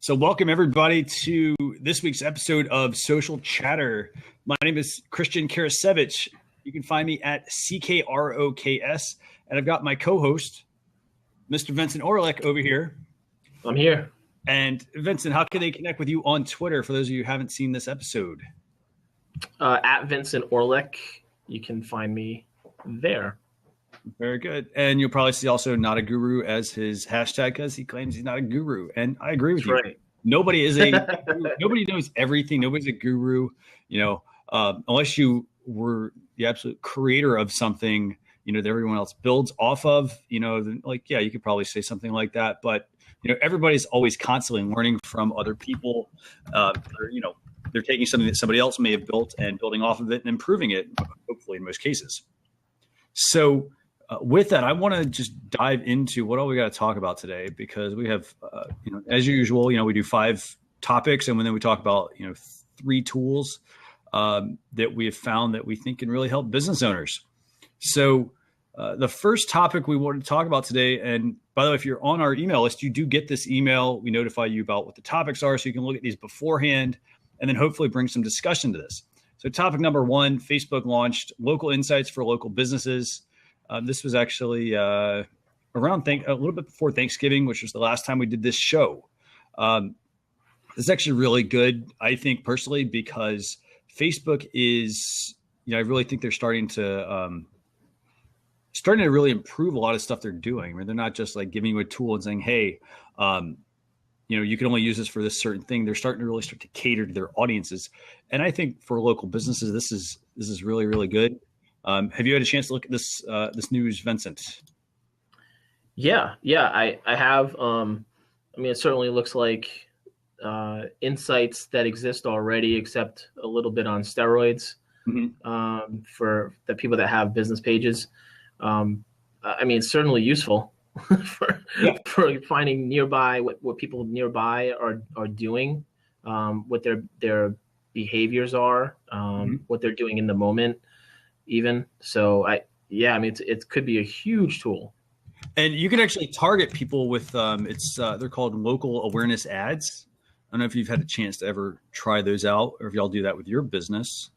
So welcome everybody to this week's episode of Social Chatter. My name is Christian Karasevich. You can find me at CKROKS. And I've got my co-host, Mr. Vincent Orlick over here. I'm here. And Vincent, how can they connect with you on Twitter for those of you who haven't seen this episode? At Vincent Orlick. You can find me there. Very good. And you'll probably see also Not a Guru as his hashtag because he claims he's not a guru. And I agree with you. Right. Nobody is a guru. Nobody knows everything. Nobody's a guru, unless you were the absolute creator of something, that everyone else builds off of, you could probably say something like that. But, everybody's always constantly learning from other people. They're taking something that somebody else may have built and building off of it and improving it, hopefully in most cases. So, with that, I want to just dive into what all we got to talk about today, because we have, as usual, we do 5 topics, and then we talk about, 3 tools that we have found that we think can really help business owners. So the first topic we want to talk about today, and by the way, if you're on our email list, you do get this email. We notify you about what the topics are, so you can look at these beforehand and then hopefully bring some discussion to this. So topic number 1, Facebook launched local insights for local businesses. This was actually around a little bit before Thanksgiving, which was the last time we did this show. This is actually really good, I think personally, because Facebook is, I really think they're starting to really improve a lot of stuff they're doing. I mean, they're not just like giving you a tool and saying, hey, you can only use this for this certain thing. They're starting to really start to cater to their audiences. And I think for local businesses, this is really, really good. Have you had a chance to look at this news, Vincent? Yeah, I have. It certainly looks like insights that exist already, except a little bit on steroids. Mm-hmm. For the people that have business pages. It's certainly useful for finding nearby what people nearby are doing, what their behaviors are, what they're doing in the moment. Even so, it could be a huge tool. And you can actually target people with they're called local awareness ads. I don't know if you've had a chance to ever try those out, or if y'all do that with your business.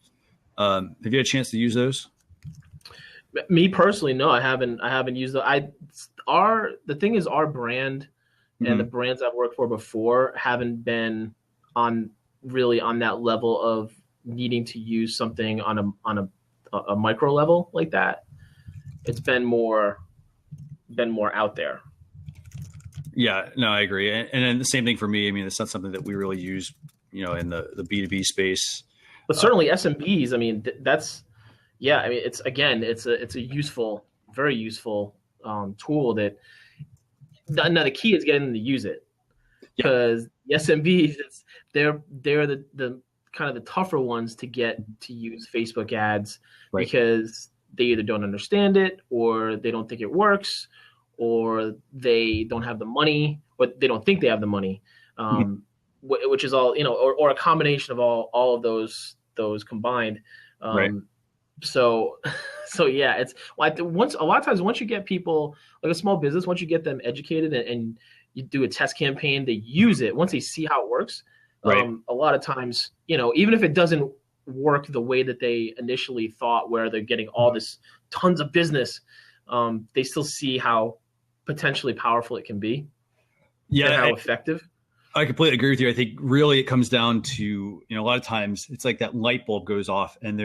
Have you had a chance to use those? Me personally, no, I haven't used them. The thing is, our brand and the brands I've worked for before haven't been on that level of needing to use something on a micro level like that. It's been more out there. Yeah, no, I agree. And then the same thing for me. I mean, it's not something that we really use, in the B2B space. But certainly SMBs, it's a useful, very useful tool that now the key is getting them to use it, because the SMBs, they're the kind of the tougher ones to get to use Facebook ads, right? Because they either don't understand it, or they don't think it works, or they don't have the money, but they don't think they have the money, which is all, or a combination of all of those combined. Right. So yeah, it's like a lot of times once you get people, like a small business, once you get them educated and you do a test campaign, they use it. Once they see how it works, right. A lot of times, even if it doesn't work the way that they initially thought, where they're getting all this tons of business, they still see how potentially powerful it can be. Yeah, and how effective. I completely agree with you. I think really it comes down to, a lot of times it's like that light bulb goes off, and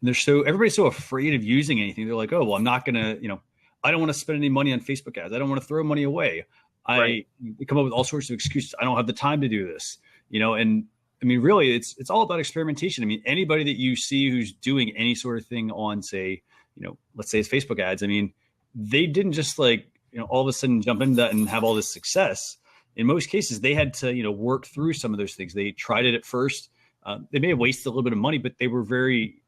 everybody's so afraid of using anything. They're like, oh, well, I'm not going to, I don't want to spend any money on Facebook ads. I don't want to throw money away. Right. I come up with all sorts of excuses. I don't have the time to do this, and I mean, really it's all about experimentation. I mean, anybody that you see who's doing any sort of thing on, say, let's say it's Facebook ads. I mean, they didn't just all of a sudden jump into that and have all this success. In most cases, they had to, work through some of those things. They tried it at first. They may have wasted a little bit of money, but they were very,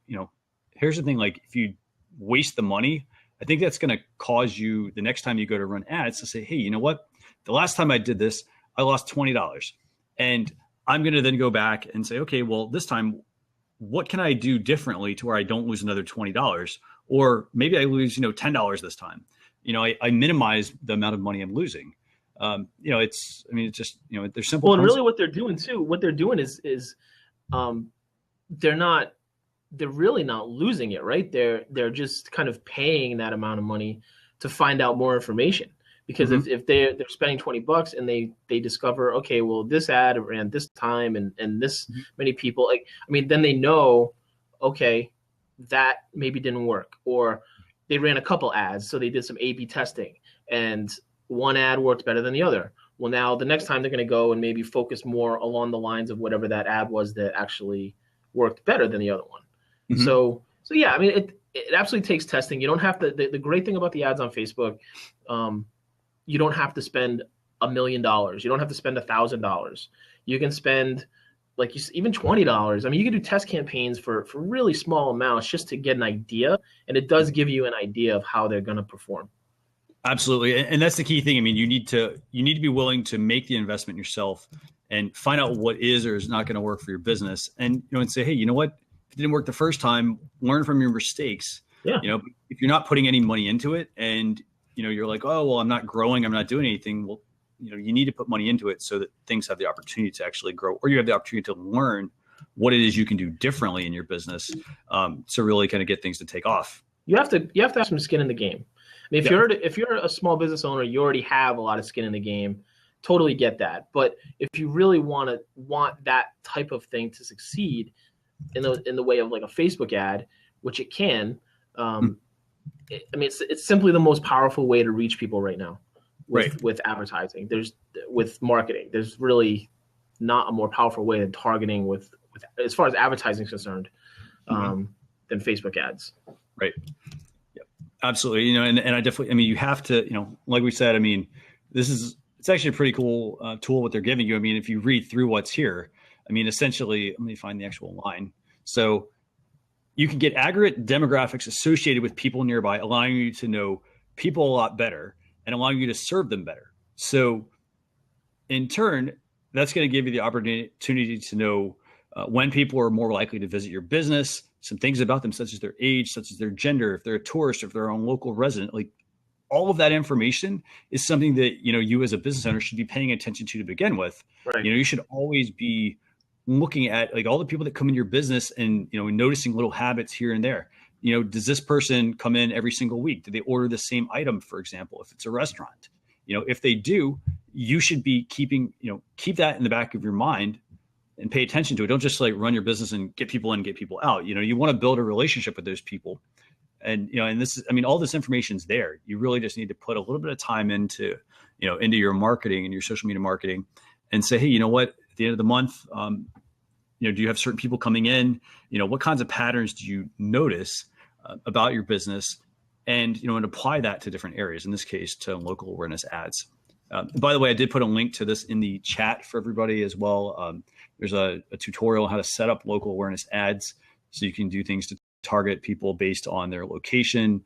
here's the thing, like if you waste the money, I think that's going to cause you the next time you go to run ads to say, hey, you know what? The last time I did this, I lost $20. And I'm going to then go back and say, okay, well, this time, what can I do differently to where I don't lose another $20? Or maybe I lose, $10 this time. I minimize the amount of money I'm losing. It's just, they're simple. Well, and really what they're doing is they're really not losing it, right? They're just kind of paying that amount of money to find out more information. Because if they're spending $20 and they discover, okay, well, this ad ran this time and this many people, then they know, okay, that maybe didn't work, or they ran a couple ads, so they did some A/B testing, and one ad worked better than the other. Well, now the next time they're going to go and maybe focus more along the lines of whatever that ad was that actually worked better than the other one. So yeah, it absolutely takes testing. You don't have to. The great thing about the ads on Facebook, you don't have to spend $1 million. You don't have to spend $1,000. You can spend even $20. You can do test campaigns for really small amounts just to get an idea, and it does give you an idea of how they're going to perform. Absolutely, and that's the key thing. You need to be willing to make the investment yourself and find out what is or is not going to work for your business, and and say, hey, you know what? If it didn't work the first time, learn from your mistakes. Yeah. If you're not putting any money into it, and you're like, oh well, I'm not growing, I'm not doing anything. Well, you need to put money into it so that things have the opportunity to actually grow, or you have the opportunity to learn what it is you can do differently in your business to really kind of get things to take off. You have to have some skin in the game. If you're a small business owner, you already have a lot of skin in the game. Totally get that. But if you really want that type of thing to succeed in the way of like a Facebook ad, which it can, it's simply the most powerful way to reach people right now with advertising. With marketing, there's really not a more powerful way than targeting with as far as advertising is concerned than Facebook ads. Right. Yep. Absolutely. And I definitely, you have to, like we said, it's actually a pretty cool tool what they're giving you. If you read through what's here, essentially, let me find the actual line. So you can get aggregate demographics associated with people nearby, allowing you to know people a lot better and allowing you to serve them better. So in turn, that's going to give you the opportunity to know when people are more likely to visit your business, some things about them, such as their age, such as their gender, if they're a tourist, if they're a local resident. Like, all of that information is something that, you as a business owner should be paying attention to begin with. Right. You should always be looking at like all the people that come in your business and, noticing little habits here and there. Does this person come in every single week? Do they order the same item, for example, if it's a restaurant? If they do, you should be keep that in the back of your mind and pay attention to it. Don't just like run your business and get people in, get people out. You want to build a relationship with those people. And, and this is, all this information's there. You really just need to put a little bit of time into your marketing and your social media marketing and say, hey, you know what, at the end of the month, do you have certain people coming in? What kinds of patterns do you notice about your business? And, and apply that to different areas, in this case, to local awareness ads. By the way, I did put a link to this in the chat for everybody as well. There's a tutorial on how to set up local awareness ads, so you can do things to target people based on their location.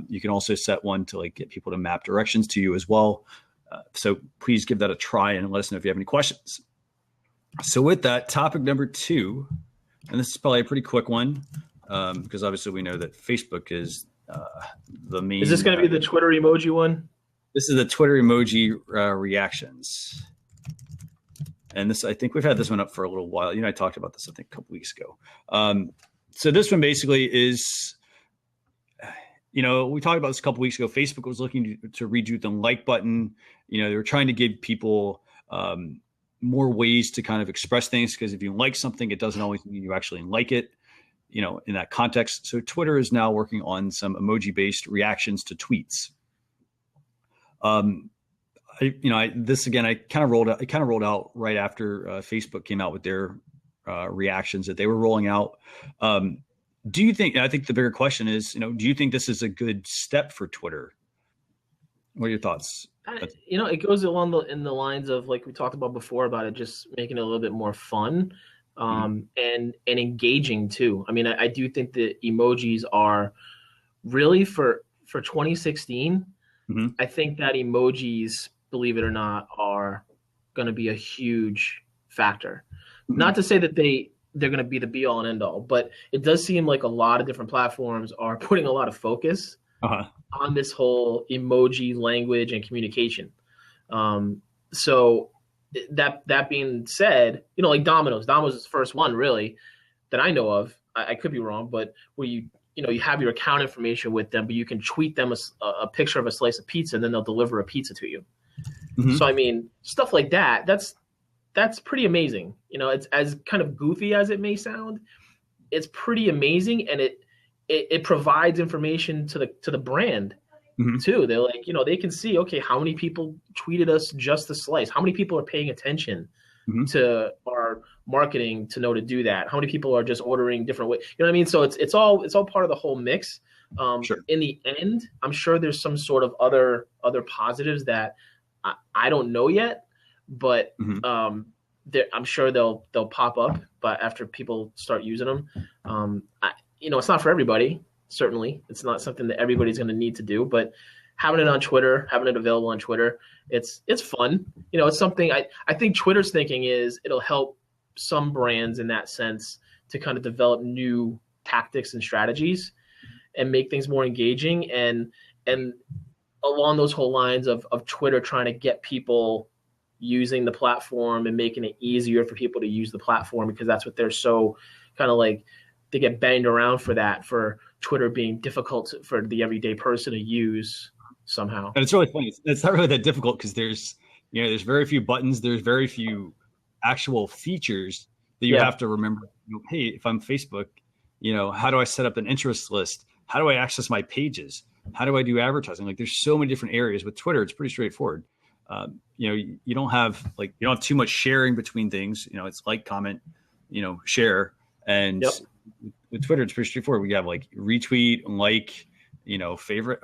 You can also set one to like get people to map directions to you as well. So please give that a try and let us know if you have any questions. So with that, topic number 2, and this is probably a pretty quick one because obviously we know that Facebook is the main. Is this going to be the Twitter emoji one? This is the Twitter emoji reactions. And this, I think we've had this one up for a little while. I talked about this, I think, a couple weeks ago. So this one basically is, we talked about this a couple weeks ago. Facebook was looking to redo the like button. They were trying to give people more ways to kind of express things, because if you like something, it doesn't always mean you actually like it, in that context. So Twitter is now working on some emoji-based reactions to tweets. This again, I kind of rolled out right after Facebook came out with their reactions that they were rolling out. Do you think, I think the bigger question is, do you think this is a good step for Twitter? What are your thoughts? It goes along in the lines of, like we talked about before, about it just making it a little bit more fun and engaging too. I do think that emojis are really for 2016. I think that emojis, believe it or not, are going to be a huge factor. Not to say that they're going to be the be all and end all, but it does seem like a lot of different platforms are putting a lot of focus on this whole emoji language and communication. So that being said, like Domino's is the first one really that I know of. I could be wrong, but where you have your account information with them, but you can tweet them a picture of a slice of pizza, and then they'll deliver a pizza to you. Mm-hmm. So I mean, stuff like that. That's pretty amazing. It's as kind of goofy as it may sound. It's pretty amazing, and it provides information to the brand mm-hmm. too. They're like, they can see, okay, how many people tweeted us just the slice? How many people are paying attention mm-hmm. to our marketing to know to do that? How many people are just ordering different ways? You know what I mean? So it's all part of the whole mix. Sure. In the end, I'm sure there's some sort of other positives that I don't know yet, but mm-hmm. I'm sure they'll pop up. But after people start using them, it's not for everybody. Certainly, it's not something that everybody's going to need to do. But having it on Twitter, having it available on Twitter, it's fun. It's something I think Twitter's thinking is it'll help some brands in that sense to kind of develop new tactics and strategies and make things more engaging and along those whole lines of Twitter trying to get people using the platform and making it easier for people to use the platform, because that's what they're so kind of like, they get banged around for Twitter being difficult for the everyday person to use somehow. And it's really funny. It's not really that difficult because there's very few buttons. There's very few actual features that you have to remember. Hey, if I'm Facebook, how do I set up an interest list? How do I access my pages? How do I do advertising? Like, there's so many different areas. With Twitter, it's pretty straightforward. You don't have too much sharing between things. It's like, comment, share. And with Twitter, it's pretty straightforward. We have retweet, like, favorite.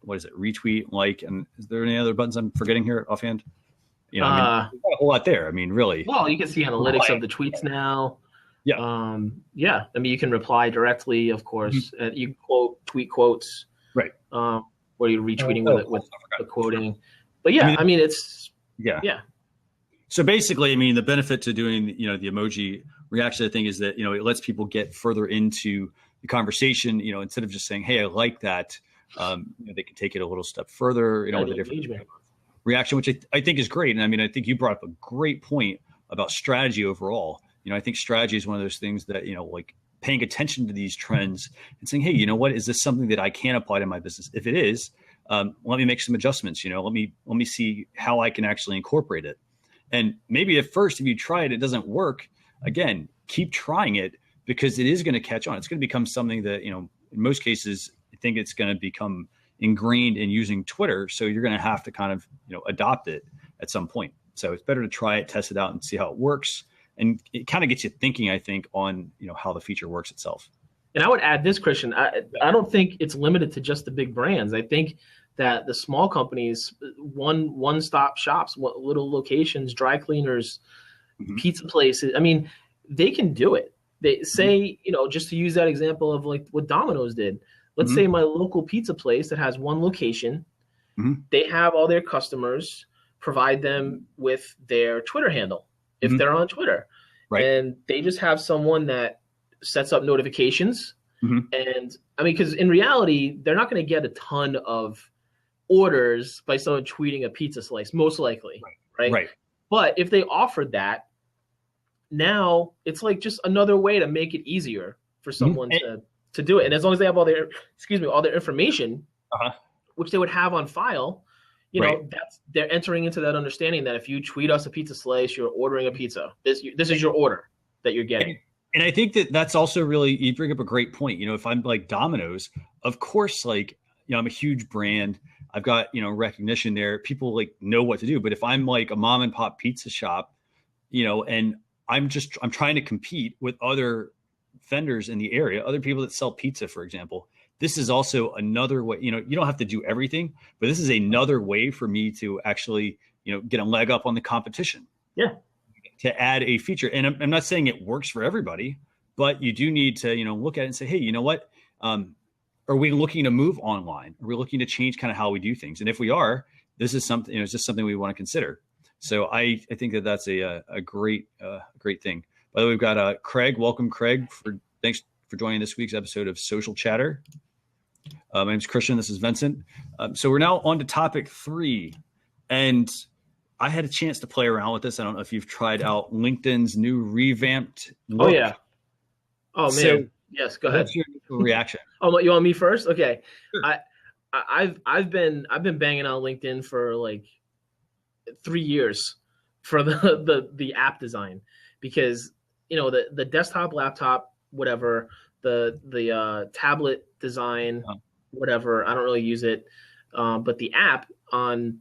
What is it? Retweet, like, and is there any other buttons I'm forgetting here offhand? There's not a whole lot there. I mean, really. Well, you can see analytics of the tweets now. Yeah. I mean, you can reply directly, of course. Mm-hmm. You can tweet quotes. Right. Where you're retweeting with the quoting. But I mean, it's yeah. So basically, I mean, the benefit to doing the emoji reaction thing is that it lets people get further into the conversation. Instead of just saying, "Hey, I like that," they can take it a little step further. With a different reaction, which I think is great. And I mean, I think you brought up a great point about strategy overall. I think strategy is one of those things that paying attention to these trends and saying, "Hey, you know what? Is this something that I can apply to my business? If it is, let me make some adjustments. Let me see how I can actually incorporate it." And maybe at first, if you try it, it doesn't work. Again, keep trying it, because it is going to catch on. It's going to become something that, in most cases, I think it's going to become ingrained in using Twitter. So you're going to have to kind of, adopt it at some point. So it's better to try it, test it out, and see how it works. And it kind of gets you thinking, I think, on, how the feature works itself. And I would add this, Christian. I don't think it's limited to just the big brands. I think that the small companies, one-stop shops, little locations, dry cleaners, mm-hmm. pizza places, I mean, they can do it. They say, mm-hmm. Just to use that example of what Domino's did. Let's mm-hmm. say my local pizza place that has one location, mm-hmm. they have all their customers provide them with their Twitter handle if mm-hmm. they're on Twitter. Right. And they just have someone that sets up notifications. Mm-hmm. And I mean, because in reality, they're not going to get a ton of orders by someone tweeting a pizza slice, most likely. Right. Right. But if they offered that, now it's just another way to make it easier for someone mm-hmm. to do it. And as long as they have all their information, uh-huh. which they would have on file, they're entering into that understanding that if you tweet us a pizza slice, you're ordering a pizza. This is your order that you're getting. And I think that's also really, you bring up a great point. If I'm like Domino's, of course, I'm a huge brand. I've got, recognition there. People know what to do. But if I'm like a mom and pop pizza shop, and I'm trying to compete with other vendors in the area, other people that sell pizza, for example, this is also another way, you don't have to do everything, but this is another way for me to actually, get a leg up on the competition. Yeah. To add a feature. And I'm not saying it works for everybody, but you do need to, look at it and say, hey, you know what? Are we looking to move online? Are we looking to change kind of how we do things? And if we are, this is something, it's just something we want to consider. So I think that's a great thing. By the way, we've got Craig. Welcome, Craig. Thanks for joining this week's episode of Social Chatter. My name's Christian. This is Vincent. So we're now on to topic 3. And I had a chance to play around with this. I don't know if you've tried out LinkedIn's new revamped look. Oh yeah. Oh man. So, yes. Go ahead. What's your initial reaction? Oh, you want me first? Okay. Sure. I've been banging on LinkedIn for like 3 years for the app design, because the desktop, laptop, whatever, the tablet design, whatever, I don't really use it, but the app on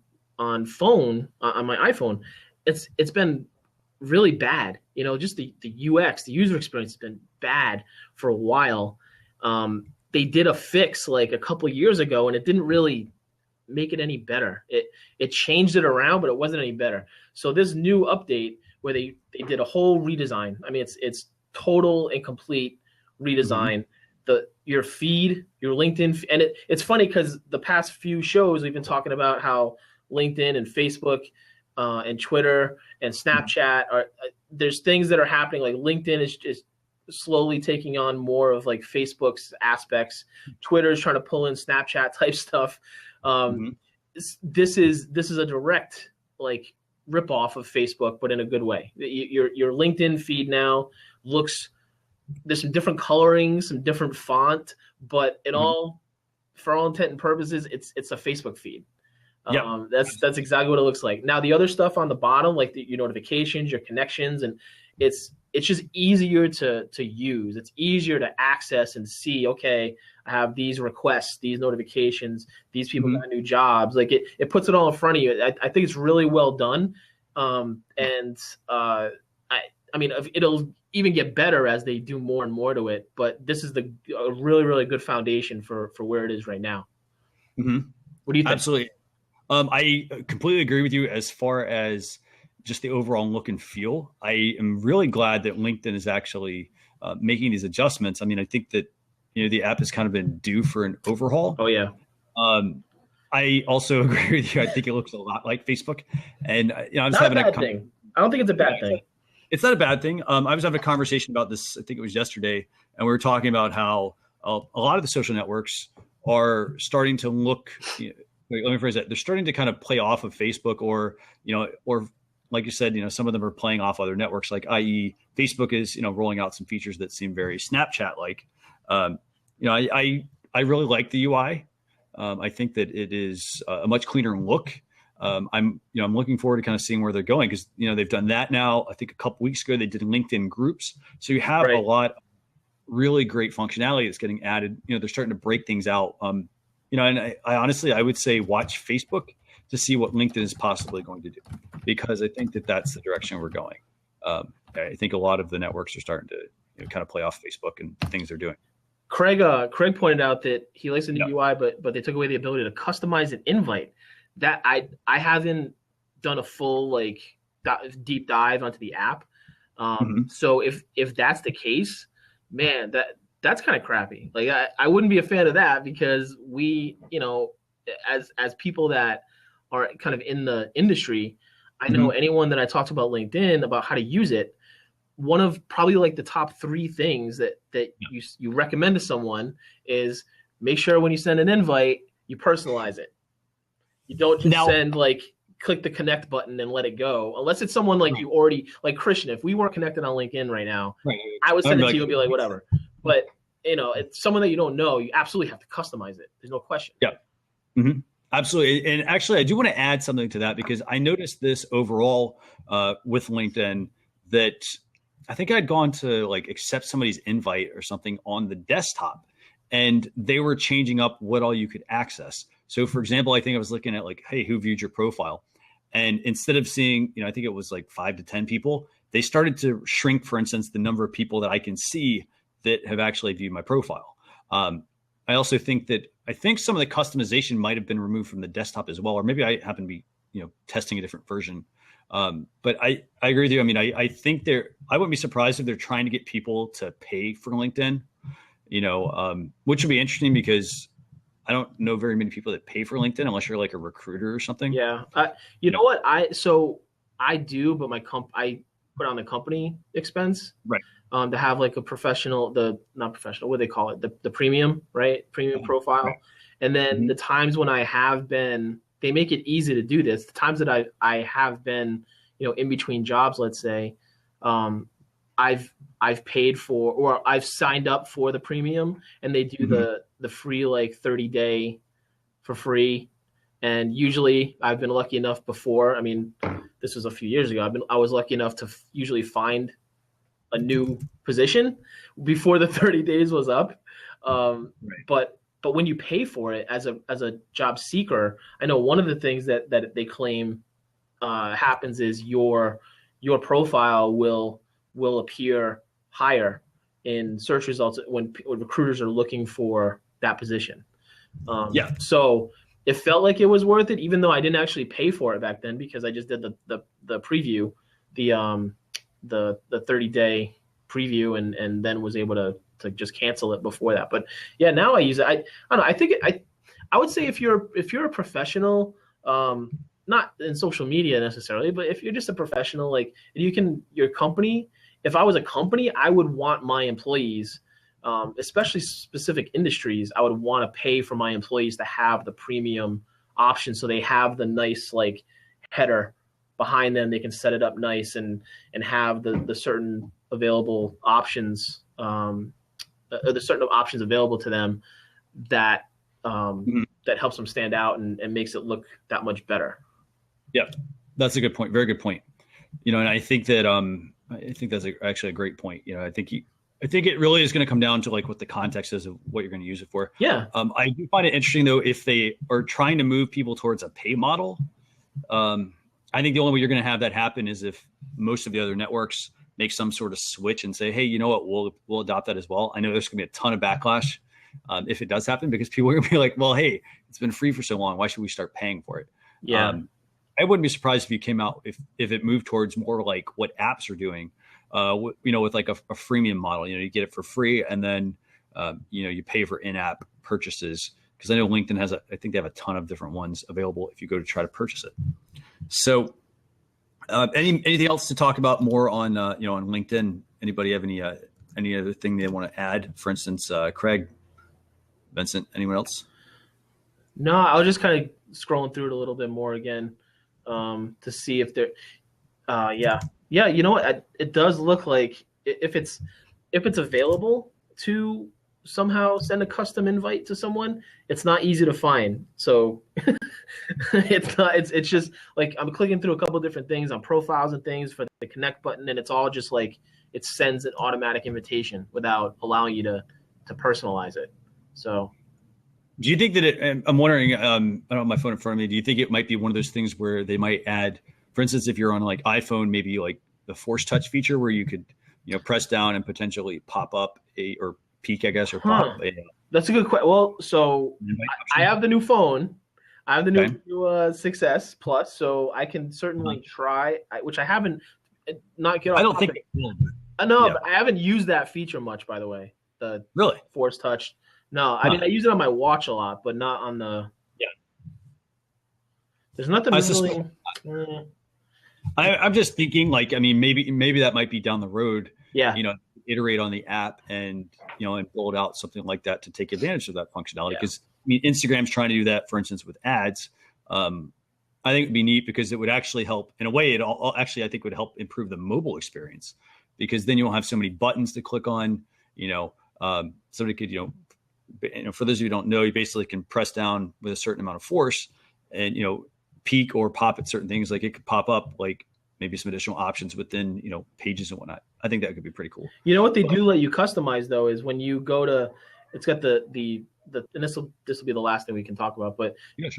phone, on my iPhone, it's been really bad. Just the UX, the user experience has been bad for a while. They did a fix like a couple of years ago, and it didn't really make it any better. It changed it around, but it wasn't any better. So this new update where they did a whole redesign. I mean, it's total and complete redesign. Your feed, your LinkedIn, and it's funny because the past few shows we've been talking about how LinkedIn and Facebook and Twitter and Snapchat there's things that are happening. Like LinkedIn is slowly taking on more of like Facebook's aspects. Twitter is trying to pull in Snapchat type stuff. This is a direct like rip off of Facebook, but in a good way. Your LinkedIn feed now looks, there's some different coloring, some different font, but for all intent and purposes, it's a Facebook feed. That's exactly what it looks like. Now the other stuff on the bottom, like your notifications, your connections, and it's just easier to use. It's easier to access and see, okay, I have these requests, these notifications, these people got new jobs. Like it puts it all in front of you. I think it's really well done. I mean, it'll even get better as they do more and more to it, but this is a really, really good foundation for where it is right now. What do you think? Absolutely. I completely agree with you as far as just the overall look and feel. I am really glad that LinkedIn is actually making these adjustments. I mean, I think that the app has kind of been due for an overhaul. Oh yeah. I also agree with you. I think it looks a lot like Facebook, and I was not having a bad thing. I don't think it's a bad thing. It's not a bad thing. I was having a conversation about this, I think it was yesterday, and we were talking about how a lot of the social networks are starting to look. Let me phrase that. They're starting to kind of play off of Facebook, or like you said, some of them are playing off other networks, like i.e. Facebook is, rolling out some features that seem very Snapchat-like. I really like the UI. I think that it is a much cleaner look. I'm looking forward to kind of seeing where they're going, because, they've done that now. I think a couple weeks ago, they did LinkedIn groups. So you have a lot of really great functionality that's getting added. They're starting to break things out. And I honestly, I would say watch Facebook to see what LinkedIn is possibly going to do, because I think that that's the direction we're going. I think a lot of the networks are starting to kind of play off Facebook and things they're doing. Craig pointed out that he likes the new UI, but they took away the ability to customize an invite. That I haven't done a full deep dive onto the app. So if that's the case, man, that's kind of crappy. Like I wouldn't be a fan of that, because we, as people that are kind of in the industry, I know anyone that I talked about LinkedIn about how to use it, one of probably like the top 3 things that you recommend to someone is make sure when you send an invite, you personalize it. You don't just send click the connect button and let it go, unless it's someone like you already, like Christian. If we weren't connected on LinkedIn right now, I would send it to you and be like, whatever. But it's someone that you don't know, you absolutely have to customize it. There's no question. Yeah. Absolutely. And actually, I do want to add something to that, because I noticed this overall with LinkedIn, that I think I'd gone to accept somebody's invite or something on the desktop, and they were changing up what all you could access. So for example, I think I was looking at hey, who viewed your profile? And instead of seeing, I think it was 5 to 10 people, they started to shrink, for instance, the number of people that I can see that have actually viewed my profile. I also think that some of the customization might have been removed from the desktop as well, or maybe I happen to be, testing a different version. But I agree with you. I mean, I think I wouldn't be surprised if they're trying to get people to pay for LinkedIn, which would be interesting, because I don't know very many people that pay for LinkedIn unless you're a recruiter or something. Yeah. You know what? I do, but I put on the company expense. Right. To have a professional, not professional, what do they call it? The premium, right? Premium profile. And then the times when I have been they make it easy to do this. The times that I have been, in between jobs, let's say, I've paid for, or I've signed up for the premium, and they do the free like 30-day for free. And usually I've been lucky enough before. I mean, this was a few years ago. I was lucky enough to usually find a new position before the 30 days was up. Right. But when you pay for it as a job seeker, I know one of the things that they claim happens is your profile will appear higher in search results when recruiters are looking for that position. So it felt like it was worth it, even though I didn't actually pay for it back then, because I just did the preview, the 30-day preview, and then was able to just cancel it before that. But yeah, now I use it. I don't know. I think I would say if you're a professional, not in social media necessarily, but if you're just a professional, like your company, if I was a company, I would want my employees, especially specific industries, I would want to pay for my employees to have the premium option. So they have the nice like header behind them. They can set it up nice and have the certain available options, the certain options available to them that that helps them stand out and makes it look that much better. Yeah, that's a good point. Very good point. And I think that I think that's actually a great point. I think it really is going to come down to like what the context is of what you're going to use it for. Yeah. I do find it interesting though, if they are trying to move people towards a pay model. I think the only way you're going to have that happen is if most of the other networks make some sort of switch and say, hey, you know what, we'll adopt that as well. I know there's going to be a ton of backlash if it does happen, because people are going to be like, well, hey, it's been free for so long. Why should we start paying for it? Yeah. I wouldn't be surprised if you came out, if it moved towards more like what apps are doing, with like a freemium model. You get it for free, and then you pay for in-app purchases, because I know LinkedIn I think they have a ton of different ones available if you go to try to purchase it. So anything else to talk about more on on LinkedIn? Anybody have any other thing they want to add? For instance, Craig, Vincent, anyone else? No, I was just kind of scrolling through it a little bit more again to see if there. Yeah. You know what? It does look like if it's available to somehow send a custom invite to someone, it's not easy to find. So it's just like I'm clicking through a couple of different things on profiles and things for the connect button, and it's all just like it sends an automatic invitation without allowing you to personalize it. So do you think that I'm wondering, I don't have my phone in front of me. Do you think it might be one of those things where they might add, for instance, if you're on like iPhone, maybe like the force touch feature where you could, press down and potentially pop up or peek, I guess, or pop. That's a good question. Well, so I have the new phone. I have the new 6S Plus, so I can certainly try, which I haven't, not get off. I don't think. But I haven't used that feature much, by the way. The really force touch. No, I mean, I use it on my watch a lot, but not on the. Yeah. There's nothing really. I'm just thinking, like, I mean, maybe that might be down the road. Yeah. Iterate on the app and and build out something like that to take advantage of that functionality. Because Instagram's trying to do that, for instance, with ads. I think it'd be neat because it would actually help in a way. I think would help improve the mobile experience, because then you won't have so many buttons to click on. Somebody could for those of you who don't know, you basically can press down with a certain amount of force and, peek or pop at certain things. Like it could pop up like maybe some additional options within, pages and whatnot. I think that could be pretty cool. What they do let you customize though, is when you go to, it's got the and this will be the last thing we can talk about, but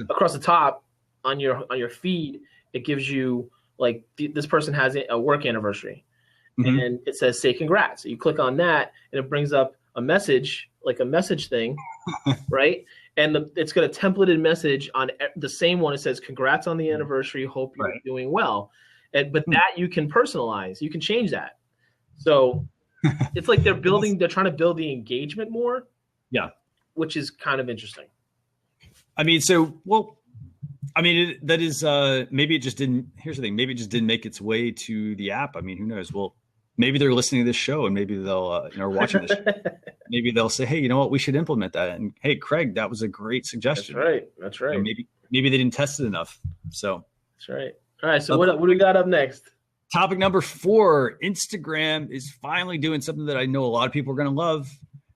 across the top on your feed, it gives you like this person has a work anniversary and it says, say congrats. So you click on that and it brings up a message, like a message thing, right? And it's got a templated message on the same one. It says, congrats on the anniversary. Hope you're doing well. But that you can personalize. You can change that. So it's like they're trying to build the engagement more. Yeah. Which is kind of interesting. I mean, that is, maybe it just didn't, here's the thing. Maybe it just didn't make its way to the app. I mean, who knows? Well, maybe they're listening to this show and maybe they'll, are watching this. maybe they'll say, hey, you know what, we should implement that. And hey, Craig, that was a great suggestion. That's right. Maybe they didn't test it enough. So that's right. All right. So what do we got up next? Topic number 4, Instagram is finally doing something that I know a lot of people are going to love.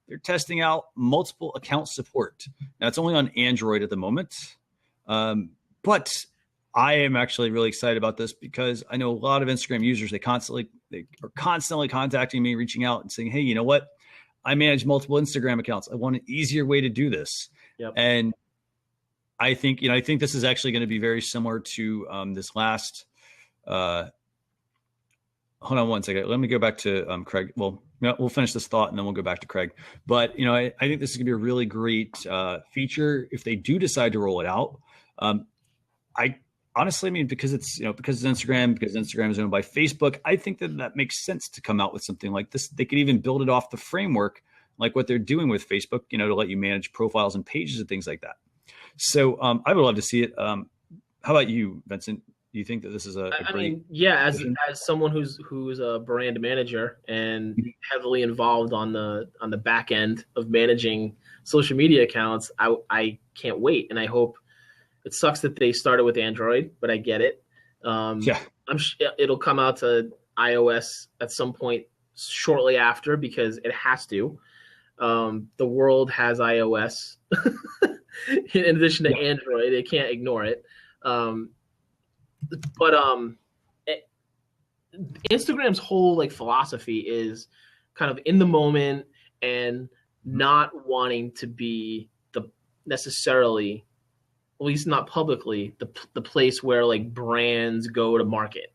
They're testing out multiple account support. Now, it's only on Android at the moment. But I am actually really excited about this because I know a lot of Instagram users, they are constantly contacting me, reaching out and saying, hey, you know what? I manage multiple Instagram accounts. I want an easier way to do this. Yep. And I think this is actually going to be very similar to this last, hold on one second. Let me go back to Craig. Well, we'll finish this thought and then we'll go back to Craig. But, I think this is going to be a really great feature if they do decide to roll it out. I honestly, because it's Instagram, because Instagram is owned by Facebook, I think that makes sense to come out with something like this. They could even build it off the framework, like what they're doing with Facebook, to let you manage profiles and pages and things like that. So I would love to see it. How about you, Vincent? Do you think that this is a great? As someone who's a brand manager and heavily involved on the back end of managing social media accounts, I can't wait, and I hope. It sucks that they started with Android, but I get it. It'll come out to iOS at some point shortly after because it has to. The world has iOS in addition to Android. They can't ignore it. Instagram's whole philosophy is kind of in the moment and not wanting to be necessarily, at least not publicly, the place where brands go to market.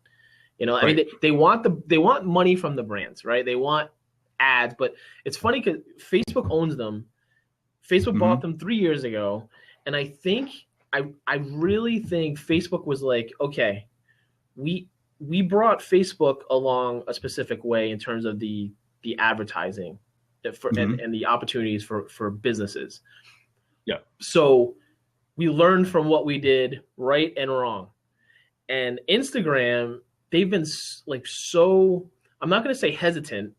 Right. I mean, they want money from the brands, right? They want ads, but it's funny because Facebook owns them. Facebook bought them 3 years ago, and I really think Facebook was like, okay, we brought Facebook along a specific way in terms of the advertising and the opportunities for businesses. Yeah. So we learned from what we did right and wrong. And Instagram, they've been so, I'm not going to say hesitant,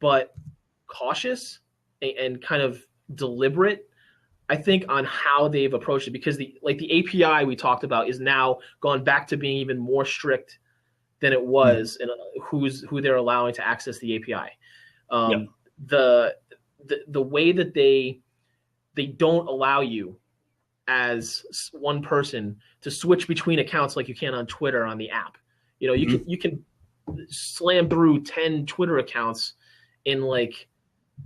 but cautious and kind of deliberate, I think, on how they've approached it, because the API we talked about is now gone back to being even more strict than it was, and who they're allowing to access the API. The way that they don't allow you as one person to switch between accounts like you can on Twitter on the app. You can slam through 10 Twitter accounts in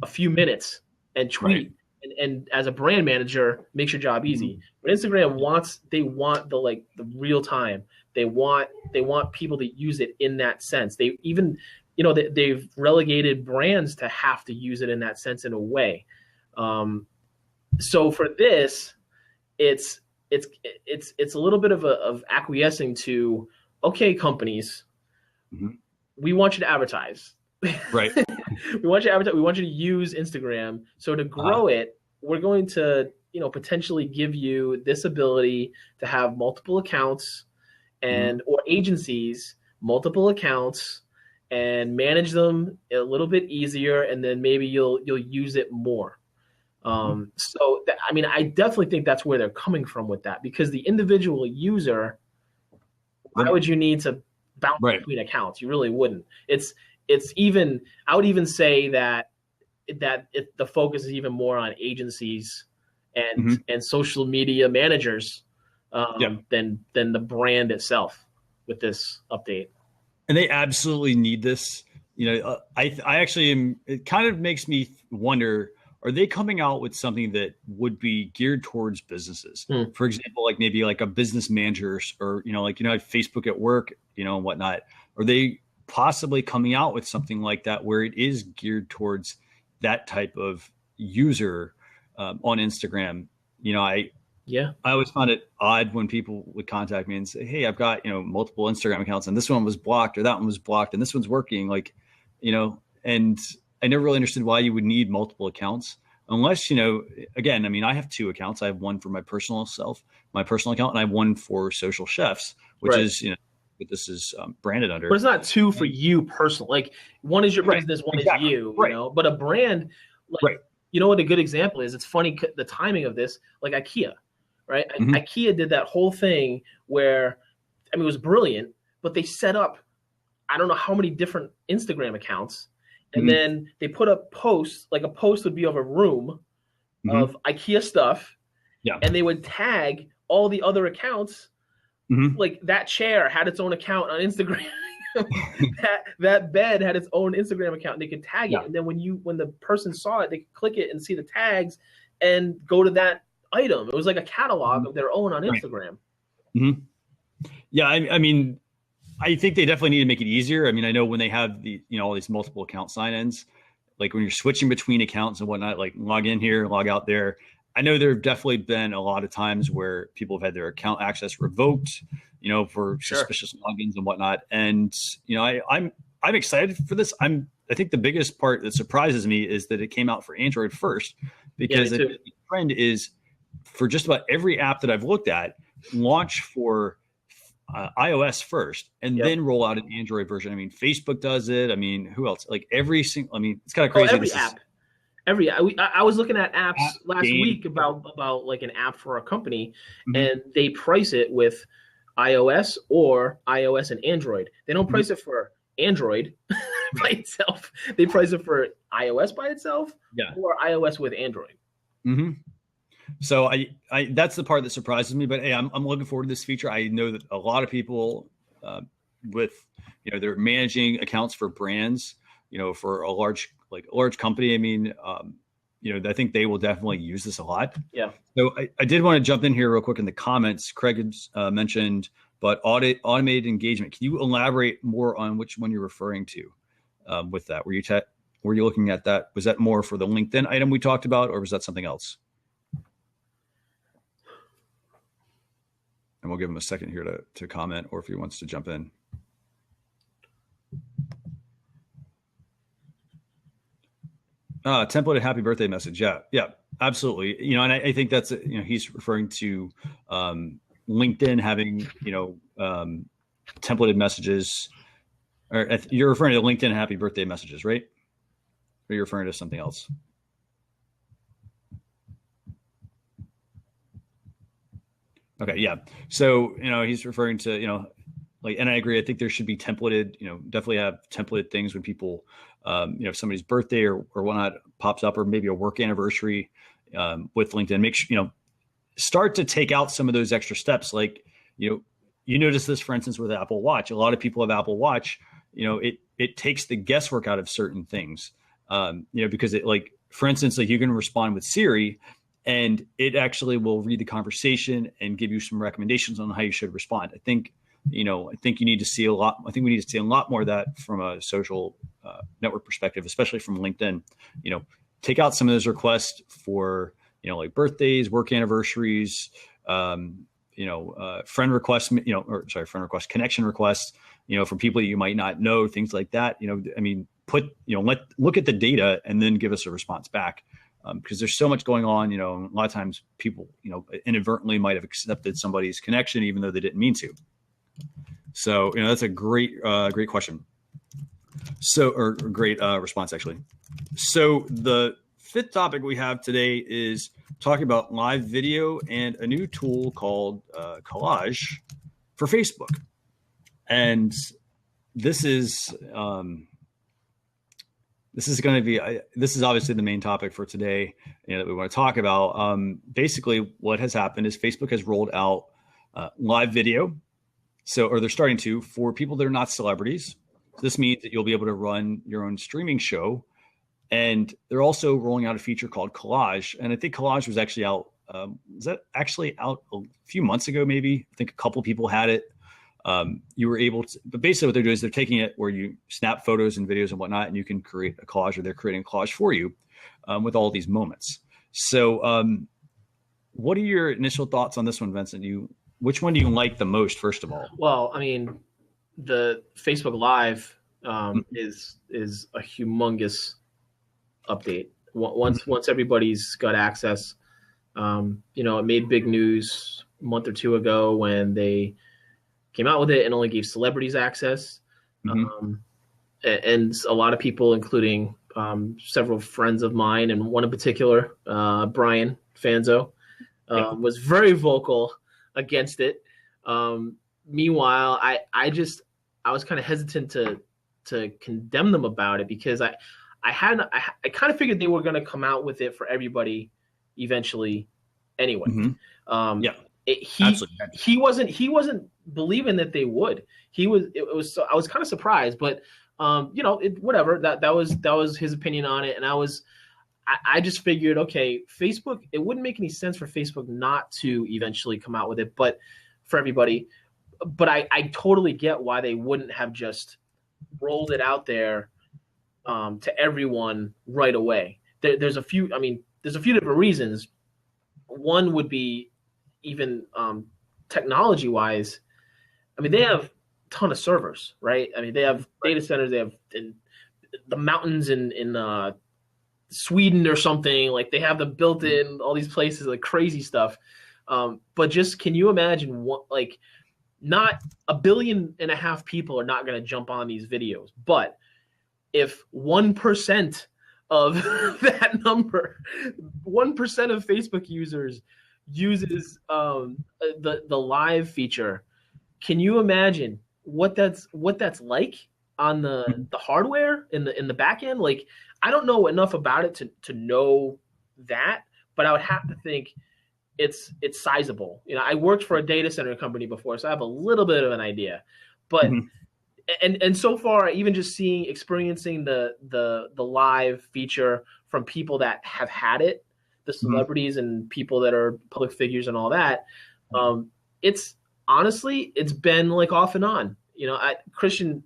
a few minutes and tweet. Right. And as a brand manager, makes your job easy. But Instagram want the real time. They want people to use it in that sense. They even, they've relegated brands to have to use it in that sense in a way. So for this, it's a little bit of acquiescing to, okay, companies, we want you to advertise. Right. We want you to advertise. We want you to use Instagram. So to grow it, we're going to, potentially give you this ability to have multiple accounts or agencies, multiple accounts, and manage them a little bit easier. And then maybe you'll use it more. So I definitely think that's where they're coming from with that, because the individual user, why would you need to bounce between accounts? You really wouldn't. I would even say that the focus is even more on agencies and social media managers than the brand itself with this update. And they absolutely need this. I actually am. It kind of makes me wonder: are they coming out with something that would be geared towards businesses? For example, maybe a business manager, or Facebook at work, and whatnot. Are they possibly coming out with something like that where it is geared towards that type of user on Instagram? I always found it odd when people would contact me and say, hey, I've got, multiple Instagram accounts and this one was blocked or that one was blocked and this one's working, and I never really understood why you would need multiple accounts unless, again, I have 2 accounts. I have one for my personal account, and I have one for Social Chefs, which is, what this is branded under. But it's not 2 for you personally. One is your business, one is you, but a brand, Like, Right. you know what a good example is? It's funny the timing of this, like IKEA, right? Mhm. IKEA did that whole thing where, I mean, it was brilliant, but they set up, I don't know how many different Instagram accounts, and Mhm. then they put up posts, like a post would be of a room Mhm. of IKEA stuff, Yeah. and they would tag all the other accounts. Mhm. Like that chair had its own account on Instagram. that bed had its own Instagram account, and they could tag Yeah. it. And then when the person saw it, they could click it and see the tags and go to that item. It was like a catalog Mhm. of their own on Right. Instagram. Mhm. Yeah. I mean, I think they definitely need to make it easier. I mean, I know when they have the, all these multiple account sign-ins, like when you're switching between accounts and whatnot, like log in here, log out there. I know there have definitely been a lot of times where people have had their account access revoked, for Sure. suspicious logins and whatnot. And I'm excited for this. I think the biggest part that surprises me is that it came out for Android first, Yeah, me because too. the trend is for just about every app that I've looked at, launch for iOS first and Yep. then roll out an Android version. I mean, Facebook does it. I mean, who else? Like every single. I mean, it's kind of Oh, crazy. every This is app. I was looking at apps app last game. week about like an app for a company, Mhm. and they price it with iOS or iOS and Android. They don't Mhm. price it for Android by itself. They price it for iOS by itself Yeah. or iOS with Android. hmm So that's the part that surprises me. But hey, I'm looking forward to this feature. I know that a lot of people, uh, with they're managing accounts for brands, for a large company. I mean, I think they will definitely use this a lot. Yeah. So I did want to jump in here real quick in the comments. Craig had mentioned, but automated engagement. Can you elaborate more on which one you're referring to with that? Were you looking at that? Was that more for the LinkedIn item we talked about, or was that something else? And we'll give him a second here to comment, or if he wants to jump in. Templated happy birthday message. Yeah, absolutely. And I think that's, he's referring to LinkedIn having, templated messages, or you're referring to LinkedIn happy birthday messages, right? Or you're referring to something else? Okay, yeah. So, he's referring to, and I agree. I think there should be templated, definitely have templated things when people, if somebody's birthday or whatnot pops up, or maybe a work anniversary with LinkedIn, make sure, start to take out some of those extra steps. Like, you notice this, for instance, with Apple Watch. A lot of people have Apple Watch. It takes the guesswork out of certain things. Because it, like, for instance, like you can respond with Siri, and it actually will read the conversation and give you some recommendations on how you should respond. I think you need to see a lot. I think we need to see a lot more of that from a social network perspective, especially from LinkedIn. Take out some of those requests for, like birthdays, work anniversaries, friend requests, friend requests, connection requests, from people that you might not know, things like that. I mean, look at the data and then give us a response back. Because there's so much going on, a lot of times people, inadvertently might have accepted somebody's connection, even though they didn't mean to. So, that's a great question. So, or great response, actually. So the fifth topic we have today is talking about live video and a new tool called Collage for Facebook. And this is obviously the main topic for today, that we want to talk about. Basically, what has happened is Facebook has rolled out live video. Or they're starting to, for people that are not celebrities. So this means that you'll be able to run your own streaming show. And they're also rolling out a feature called Collage. And I think Collage was actually out. Was that actually out a few months ago, maybe? I think a couple people had it. You were able to, but basically what they're doing is they're taking it where you snap photos and videos and whatnot, and you can create a collage, or they're creating a collage for you with all these moments. So what are your initial thoughts on this one, Vincent? Which one do you like the most, first of all? Well, I mean, the Facebook Live is a humongous update. Once everybody's got access, it made big news a month or two ago when they came out with it and only gave celebrities access. Mm-hmm. And a lot of people, including several friends of mine, and one in particular, Brian Fanzo, was very vocal against it. Meanwhile, I was kind of hesitant to condemn them about it, because I kind of figured they were going to come out with it for everybody eventually anyway. Mm-hmm. He wasn't believing that they would. I was kind of surprised, but whatever. That was his opinion on it, and I just figured, okay, Facebook, it wouldn't make any sense for Facebook not to eventually come out with it, but for everybody. But I totally get why they wouldn't have just rolled it out there to everyone right away. There's a few different reasons. One would be even technology wise. I mean, they have a ton of servers, right? I mean, they have data centers. They have in the mountains in Sweden or something. Like, they have them built in all these places, like crazy stuff. But just, can you imagine what, like, not 1.5 billion people are not going to jump on these videos, but if 1% of that number, 1% of Facebook users uses the live feature, can you imagine what that's like on the hardware in the back end? Like, I don't know enough about it to know that, but I would have to think it's sizable. I worked for a data center company before, so I have a little bit of an idea. But and so far, even just experiencing the live feature from people that have had it, the celebrities and people that are public figures and all that, it's honestly, it's been like off and on. Christian,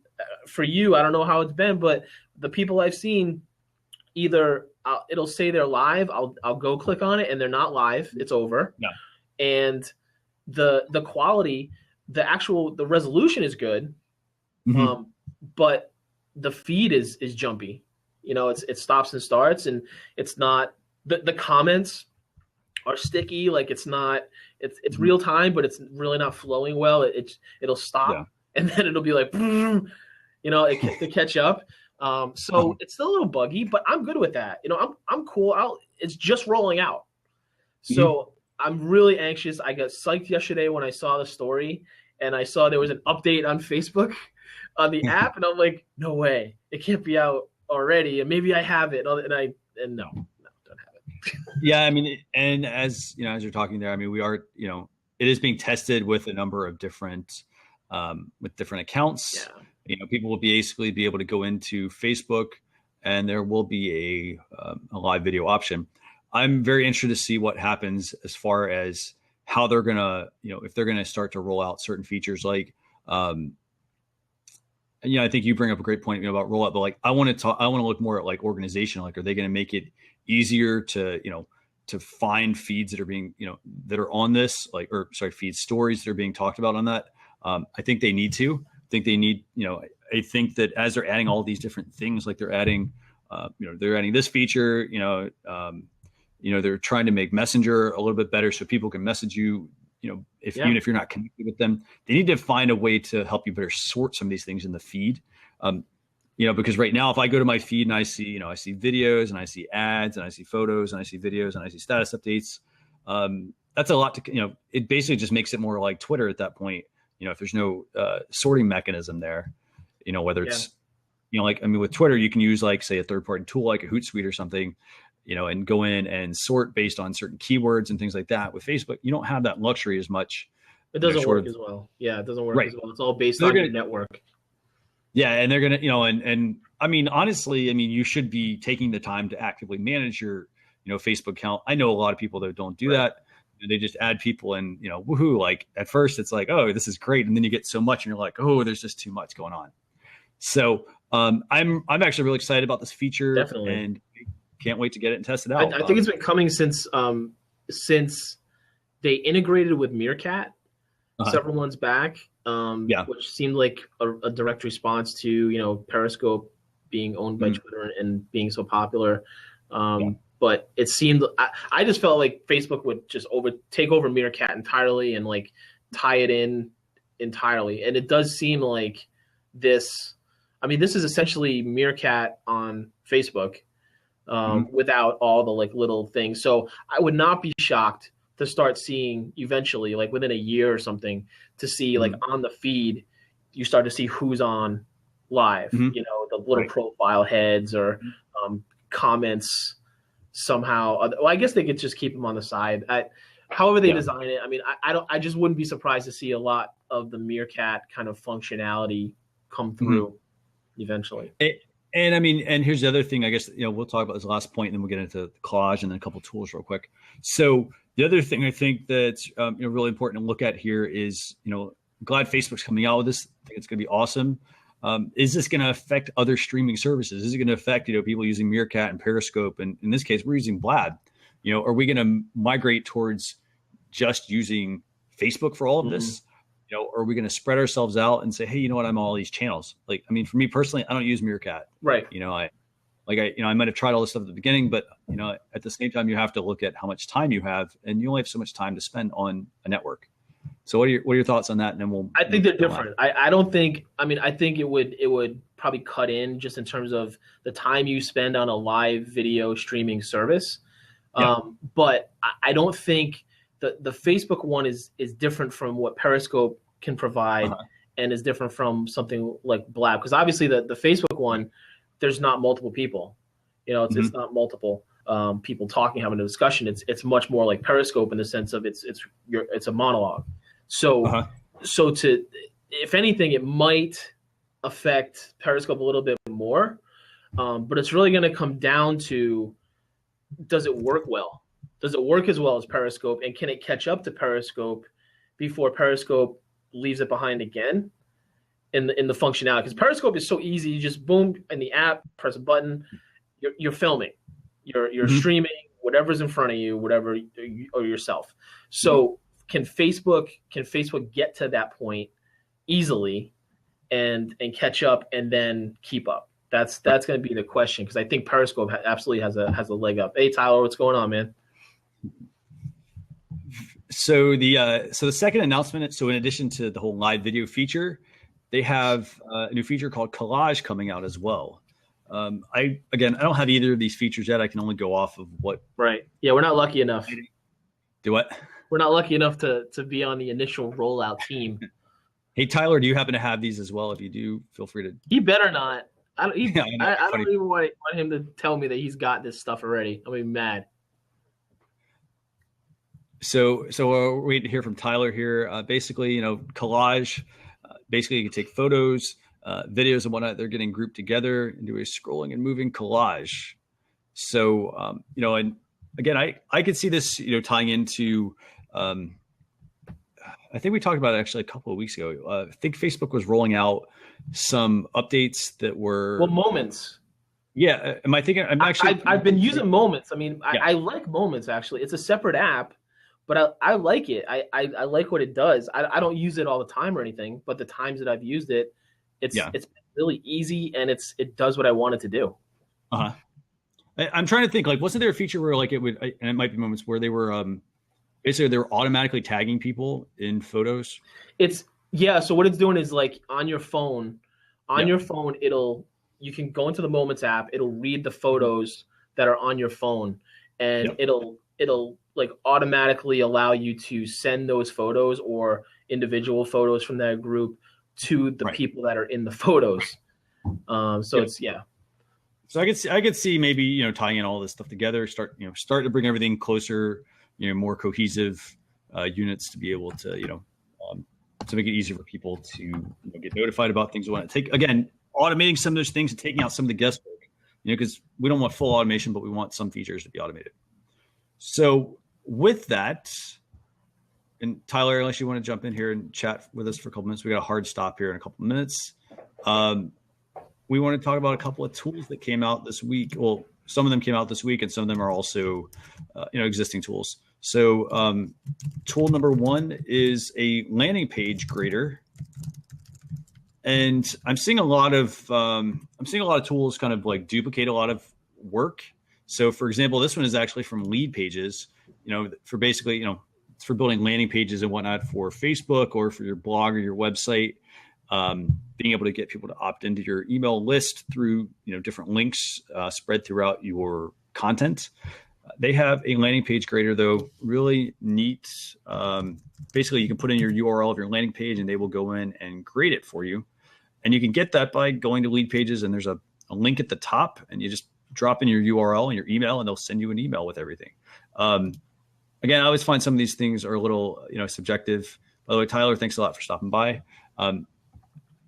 for you, I don't know how it's been, but the people I've seen, either it'll say they're live, I'll go click on it, and they're not live, it's over. Yeah. And the quality, the resolution is good, but the feed is jumpy. It stops and starts, and it's not, the comments are sticky. Like, it's it's real time, but it's really not flowing well. It'll stop, and then it'll be like, to catch up. So it's still a little buggy, but I'm good with that. I'm cool. It's just rolling out. So I'm really anxious. I got psyched yesterday when I saw the story, and I saw there was an update on Facebook on the app, and I'm like, no way, it can't be out already. And maybe I have it, and no, don't have it. Yeah, I mean, and as as you're talking there, I mean, we are, it is being tested with a number of different accounts. Yeah. People will basically be able to go into Facebook, and there will be a live video option. I'm very interested to see what happens as far as how they're gonna, if they're gonna start to roll out certain features. Like, I think you bring up a great point, about rollout, but like, I want to look more at like organization. Like, are they going to make it easier to, to find feeds that are being, that are on this, feed stories that are being talked about on that. I think they need to. I think that as they're adding all these different things, like they're adding this feature, they're trying to make Messenger a little bit better so people can message you, even if you're not connected with them. They need to find a way to help you better sort some of these things in the feed. Because right now, if I go to my feed and I see videos and I see ads and I see photos and I see videos and I see status updates, that's a lot to, it basically just makes it more like Twitter at that point. If there's no sorting mechanism there, whether it's, with Twitter, you can use say a third-party tool like a Hootsuite or something, and go in and sort based on certain keywords and things like that. With Facebook, you don't have that luxury as much. It doesn't work as well. Yeah, it doesn't work as well. It's all based on your network. Yeah, and they're gonna, and I mean, honestly, you should be taking the time to actively manage your, Facebook account. I know a lot of people that don't do that. They just add people and, woohoo. Like, at first it's like, oh, this is great. And then you get so much and you're like, oh, there's just too much going on. So I'm actually really excited about this feature. Definitely. And can't wait to get it and test it out. I think it's been coming since they integrated with Meerkat several months back, which seemed like a direct response to, Periscope being owned by Twitter and being so popular. But it seemed, I just felt like Facebook would just take over Meerkat entirely and like tie it in entirely. And it does seem like this, I mean, this is essentially Meerkat on Facebook, without all the like little things. So I would not be shocked to start seeing eventually, like within a year or something, to see like on the feed, you start to see who's on live, you know, the little profile heads or comments somehow. Well, I guess they could just keep them on the side. However they design it. I mean, I just wouldn't be surprised to see a lot of the Meerkat kind of functionality come through eventually. And I mean, and here's the other thing, I guess, you know, we'll talk about this last point and then we'll get into Collage and then a couple of tools real quick. So the other thing I think that's you know, really important to look at here is, you know, I'm glad Facebook's coming out with this. I think it's going to be awesome. Is this going to affect other streaming services? Is it going to affect, you know, people using Meerkat and Periscope? And in this case, we're using Blab. You know, are we going to migrate towards just using Facebook for all of this? You know, or are we going to spread ourselves out and say, hey, you know what, I'm on all these channels. Like, I mean, for me personally, I don't use Meerkat. Right. You know, I might have tried all this stuff at the beginning, but you know, at the same time, you have to look at how much time you have, and you only have so much time to spend on a network. So what are your thoughts on that? And then I think they're different. I don't think, I mean, I think it would probably cut in just in terms of the time you spend on a live video streaming service. But I don't think the Facebook one is different from what Periscope can provide and is different from something like Blab. Because obviously the Facebook one, there's not multiple people. You know, it's not multiple people talking, having a discussion. It's much more like Periscope in the sense of it's a monologue. So if anything, it might affect Periscope a little bit more. But it's really going to come down to, does it work well? Does it work as well as Periscope? And can it catch up to Periscope before Periscope leaves it behind again in the functionality? Because Periscope is so easy. You just boom in the app, press a button, you're filming, you're streaming whatever's in front of you, whatever, or yourself. So can Facebook get to that point easily and catch up and then keep up? That's going to be the question, because I think Periscope absolutely has a leg up. Hey Tyler, what's going on, man? So the second announcement. So in addition to the whole live video feature, they have a new feature called Collage coming out as well. I don't have either of these features yet. I can only go off of what. Right. Yeah, we're not lucky enough. Do what? We're not lucky enough to be on the initial rollout team. Hey Tyler, do you happen to have these as well? If you do, feel free to. He better not. I don't even want him to tell me that he's got this stuff already. I'm gonna be mad. So we're waiting to hear from Tyler here. Basically, you know, Collage. Basically, you can take photos, videos, and whatnot. They're getting grouped together into a scrolling and moving collage. So, you know, and again, I could see this, you know, tying into. I think we talked about it actually a couple of weeks ago. I think Facebook was rolling out some updates that were Moments. Yeah, am I thinking? I've been using Moments. I mean, I like Moments actually. It's a separate app. But I like it. I like what it does. I don't use it all the time or anything, but the times that I've used it, it's really easy and it does what I want it to do. I'm trying to think, like, wasn't there a feature where like it would, and it might be Moments where they were basically they were automatically tagging people in photos? So what it's doing is like on your phone, you can go into the Moments app, it'll read the photos that are on your phone, and it'll like automatically allow you to send those photos or individual photos from that group to the people that are in the photos. So I could see maybe, you know, tying in all this stuff together, start to bring everything closer, you know, more cohesive units to be able to, you know, to make it easier for people to, you know, get notified about things. We want to take, again, automating some of those things and taking out some of the guesswork, you know, because we don't want full automation, but we want some features to be automated. So with that, and Tyler, unless you want to jump in here and chat with us for a couple minutes, we got a hard stop here in a couple of minutes. We want to talk about a couple of tools that came out this week. Well, some of them came out this week, and some of them are also, you know, existing tools. So tool number one is a landing page grader. And I'm seeing a lot of tools kind of like duplicate a lot of work. So for example, this one is actually from Lead Pages, you know, for basically, you know, it's for building landing pages and whatnot for Facebook or for your blog or your website. being able to get people to opt into your email list through, different links spread throughout your content. They have a landing page grader, though, really neat. Basically, you can put in your URL of your landing page, and they will go in and grade it for you. And you can get that by going to Lead Pages, and there's a link at the top, and you just drop in your URL and your email, and they'll send you an email with everything. Again, I always find some of these things are a little, subjective. By the way, Tyler, thanks a lot for stopping by. I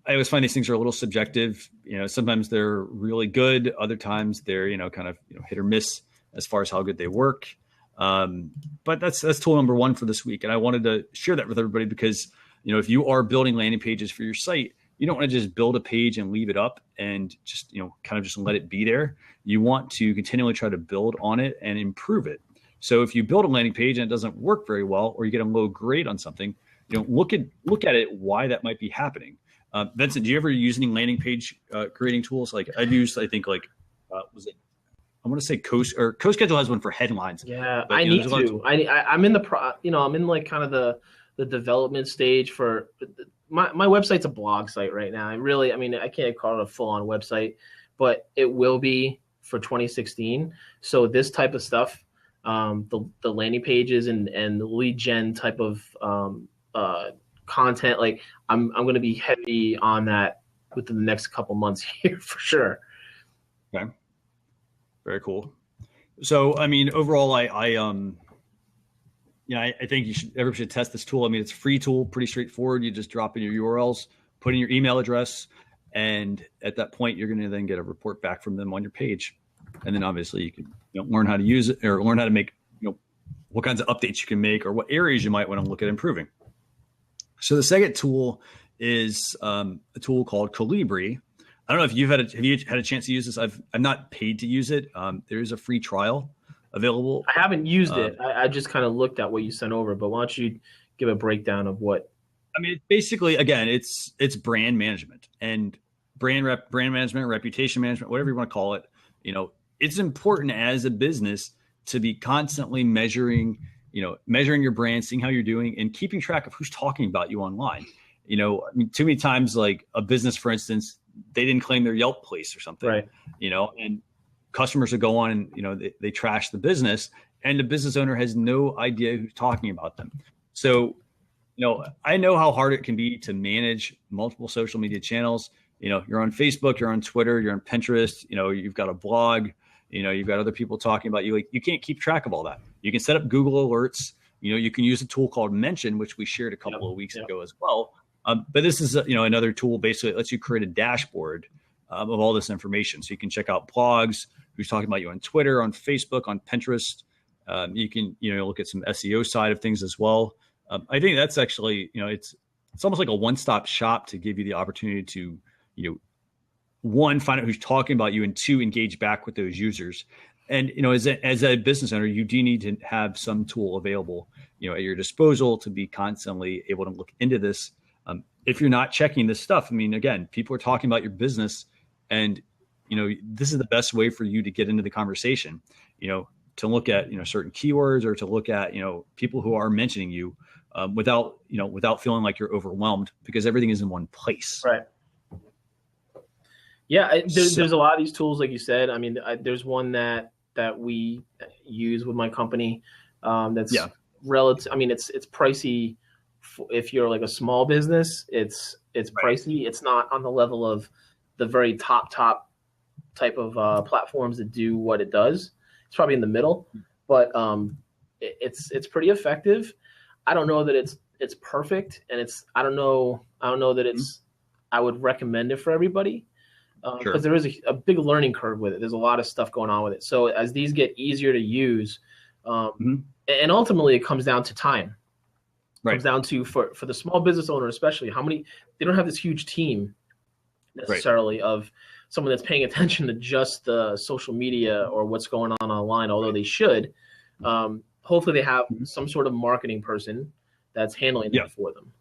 always find these things are a little subjective. Sometimes they're really good. Other times they're, kind of hit or miss as far as how good they work. But that's tool number one for this week. And I wanted to share that with everybody because, if you are building landing pages for your site, you don't want to just build a page and leave it up and just, kind of just let it be there. You want to continually try to build on it and improve it. So if you build a landing page and it doesn't work very well, or you get a low grade on something, look at it, why that might be happening. Vincent, do you ever use any landing page creating tools? Like I've used, I think was it? I want to say CoSchedule has one for headlines. Yeah, but, I need to. I'm in I'm in like kind of the development stage for my website's a blog site right now. I can't call it a full on website, but it will be for 2016. So this type of stuff, the landing pages and the lead gen type of content, like I'm going to be heavy on that within the next couple months here for sure. Okay. Very cool. So, overall, I think everybody should test this tool. It's a free tool, pretty straightforward. You just drop in your URLs, put in your email address, and at that point, you're going to then get a report back from them on your page. And then obviously you can learn how to use it or learn how to make, what kinds of updates you can make or what areas you might want to look at improving. So the second tool is a tool called Calibri. I don't know if have you had a chance to use this? I'm not paid to use it. There is a free trial available. I haven't used it. I just kind of looked at what you sent over, but why don't you give a breakdown of what? Basically, again, it's brand management and brand management, reputation management, whatever you want to call it. It's important as a business to be constantly measuring your brand, seeing how you're doing, and keeping track of who's talking about you online. Too many times, like a business, for instance, they didn't claim their Yelp place or something, right? And customers will go on and, they trash the business, and the business owner has no idea who's talking about them. So, I know how hard it can be to manage multiple social media channels. You're on Facebook, you're on Twitter, you're on Pinterest, you've got a blog, you've got other people talking about you. Like, you can't keep track of all that. You can set up Google alerts. You can use a tool called Mention, which we shared a couple of weeks ago as well. But this is, another tool basically that lets you create a dashboard of all this information. So you can check out blogs, who's talking about you on Twitter, on Facebook, on Pinterest. You can, look at some SEO side of things as well. I think that's actually, it's almost like a one-stop shop to give you the opportunity to, one, find out who's talking about you, and two, engage back with those users. And, as a business owner, you do need to have some tool available, at your disposal to be constantly able to look into this. If you're not checking this stuff, again, people are talking about your business, and, this is the best way for you to get into the conversation, to look at, certain keywords, or to look at, people who are mentioning you without feeling like you're overwhelmed, because everything is in one place. Right. Yeah. There's a lot of these tools, like you said. There's one that we use with my company that's relative. It's pricey. If you're like a small business, it's pricey. It's not on the level of the very top type of platforms that do what it does. It's probably in the middle, but it's pretty effective. I don't know that it's perfect, and I don't know that it's. I would recommend it for everybody because there is a big learning curve with it. There's a lot of stuff going on with it. So as these get easier to use, and ultimately it comes down to time. Right. Comes down to for the small business owner, especially they don't have this huge team necessarily of someone that's paying attention to just the social media or what's going on online, although they should. Hopefully they have some sort of marketing person that's handling that for them.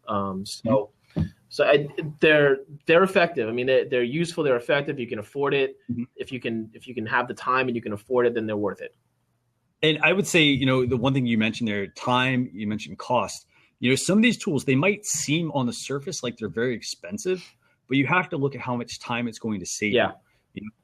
They're effective. They're useful. They're effective. You can afford it. If you can have the time and you can afford it, then they're worth it. And I would say, the one thing you mentioned there, time, you mentioned cost. some of these tools, they might seem on the surface like they're very expensive, but you have to look at how much time it's going to save you.